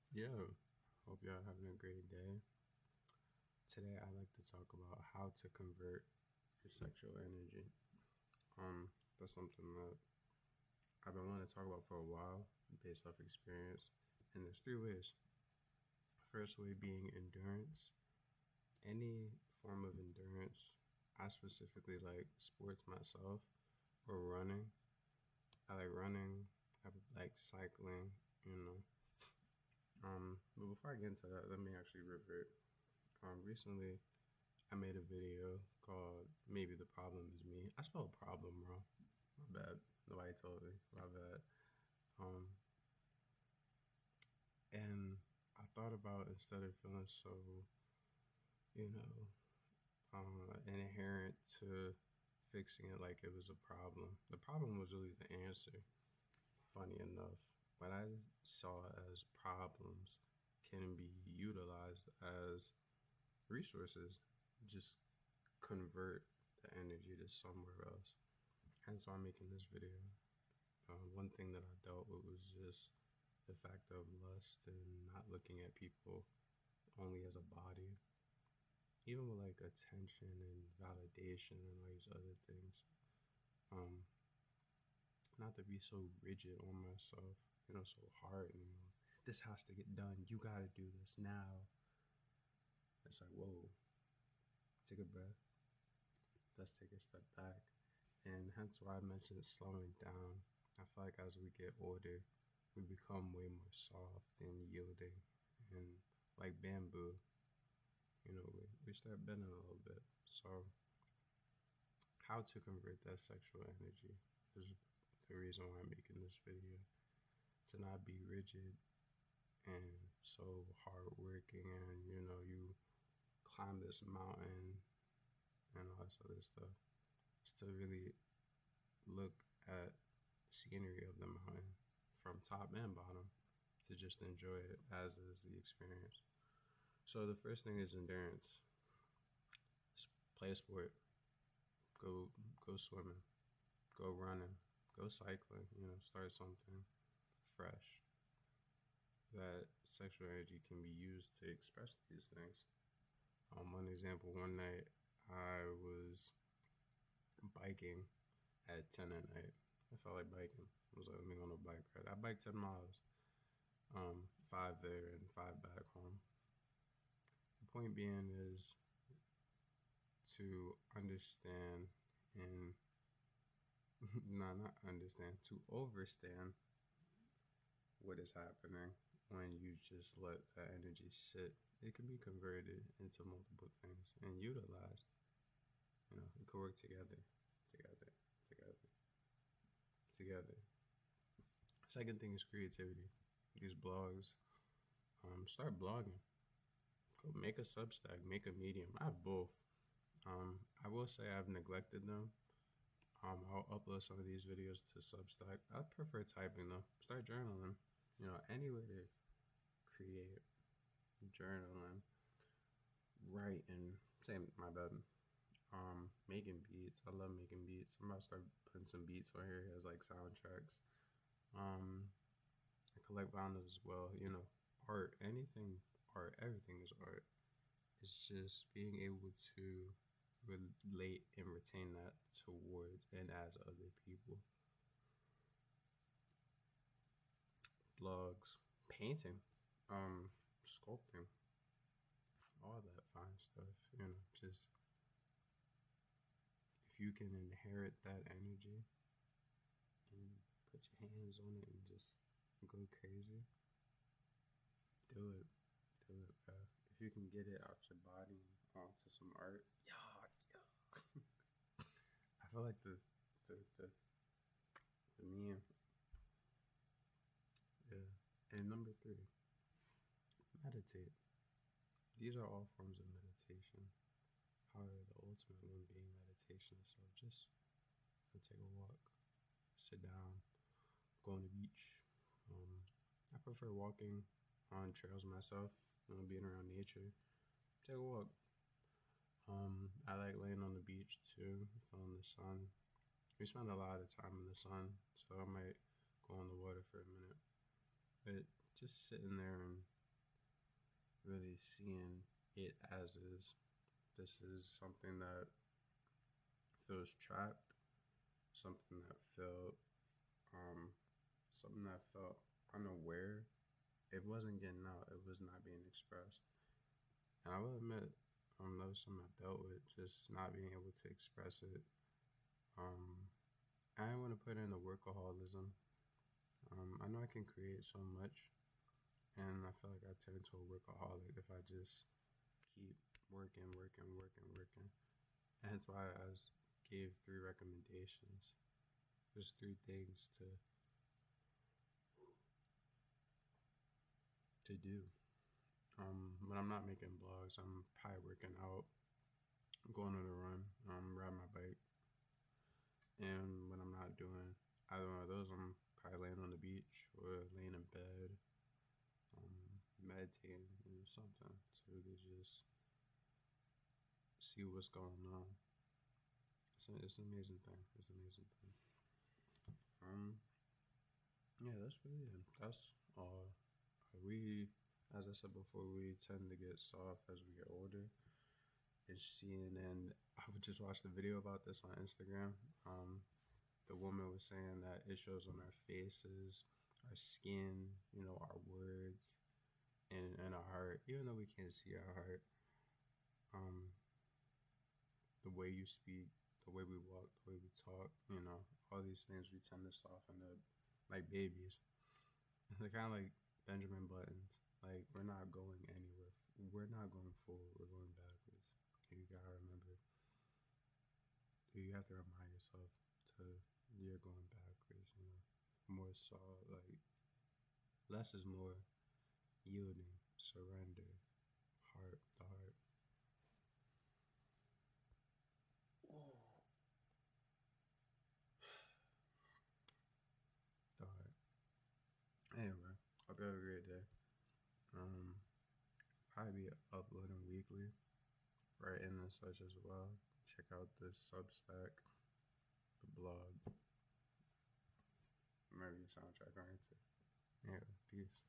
Yo, hope y'all having a great day. Today I'd like to talk about how to convert your sexual energy. That's something that I've been wanting to talk about for a while based off experience. And there's three ways. First way being endurance. Any form of endurance. I specifically like sports myself or running. I like running. I like cycling, you know. But before I get into that, let me actually revert. Recently I made a video called Maybe the Problem Is Me. I spelled problem wrong. My bad. Nobody told me. My bad. Um, and I thought about instead of feeling so, you know, inherent to fixing it like it was a problem. The problem was really the answer. Funny enough, what I saw as problems can be utilized as resources. Just convert the energy to somewhere else. Hence why I'm making this video. One thing that I dealt with was just the fact of lust and not looking at people only as a body, even with like attention and validation and all these other things. Um, Not to be so rigid on myself, so hard. This has to get done. You got to do this now. It's like, whoa, take a breath. Let's take a step back. And hence why I mentioned slowing down. I feel like as we get older, we become way more soft and yielding and like bamboo, we start bending a little bit. So, how to convert that sexual energy is the reason why I'm making this video. To not be rigid and so hardworking, and you climb this mountain and all this other stuff. It's to really look at scenery of the mountain from top and bottom to just enjoy it as is the experience. So the first thing is endurance. Play a sport. Go swimming. Go running. Go cycling. Start something fresh. That sexual energy can be used to express these things. One example, one night I was biking at 10 at night. I felt like biking. I was like, let me go on a bike ride. I biked 10 miles, five there and five back home. The point being is to understand and no, not understand, to overstand what is happening when you just let that energy sit. It can be converted into multiple things and utilized. It can work together, together, together, together. Second thing is creativity. These blogs, start blogging. Go make a Substack, make a Medium. I have both. I will say I've neglected them. I'll upload some of these videos to Substack. I prefer typing though. Start journaling. Any way to create, journaling, writing. Same, my bad. Making beats. I love making beats. I'm about to start putting some beats on here as like soundtracks. Um, I collect vinyls as well. Art, anything, art, everything is art. It's just being able to relate and retain that towards and as other people. Blogs, painting, sculpting, all that fine stuff. Just if you can inherit that energy and put your hands on it and just go crazy, do it. Do it, bro. If you can get it out your body onto some art, yeah, yeah. I feel like the meme, yeah. And number three, meditate. These are all forms of meditation. However, the ultimate one being meditation. So just take a walk, sit down, go on the beach. I prefer walking on trails myself, being around nature. Take a walk. I like laying on the beach too, feeling the sun. We spend a lot of time in the sun, so I might go on the water for a minute. But just sitting there and really seeing it as is. This is something that feels trapped, something that felt um something that felt unaware. It wasn't getting out, it was not being expressed. And I will admit, that was something I've dealt with, just not being able to express it. Um I didn't want to put in the workaholism. I know I can create so much, and I feel like I turn into a workaholic if I just keep working, working, working, working. And that's why I gave three recommendations, just three things to do. When I'm not making blogs, I'm probably working out, going on a run, riding my bike, and when I'm not doing either one of those, I'm probably laying on the beach or laying in bed, meditating, something to really just see what's going on. It's an amazing thing. It's an amazing thing. Um, yeah, that's really it. That's all. We, as I said before, we tend to get soft as we get older. And seeing, and I would just watch the video about this on Instagram. The woman was saying that it shows on our faces, our skin, our words, and our heart. Even though we can't see our heart, um, the way you speak, the way we walk, the way we talk, all these things we tend to soften up like babies. They're kind of like Benjamin Buttons. Like, we're not going anywhere. We're not going forward. We're going backwards. You gotta remember. You have to remind yourself to you're going backwards. More so, like, less is more. Yielding, surrender, heart, the heart. The heart. Anyway, hope you have a great day. Um, Probably be uploading weekly, writing and such as well. Check out the Substack, the blog, maybe soundtrack on YouTube. Yeah, peace.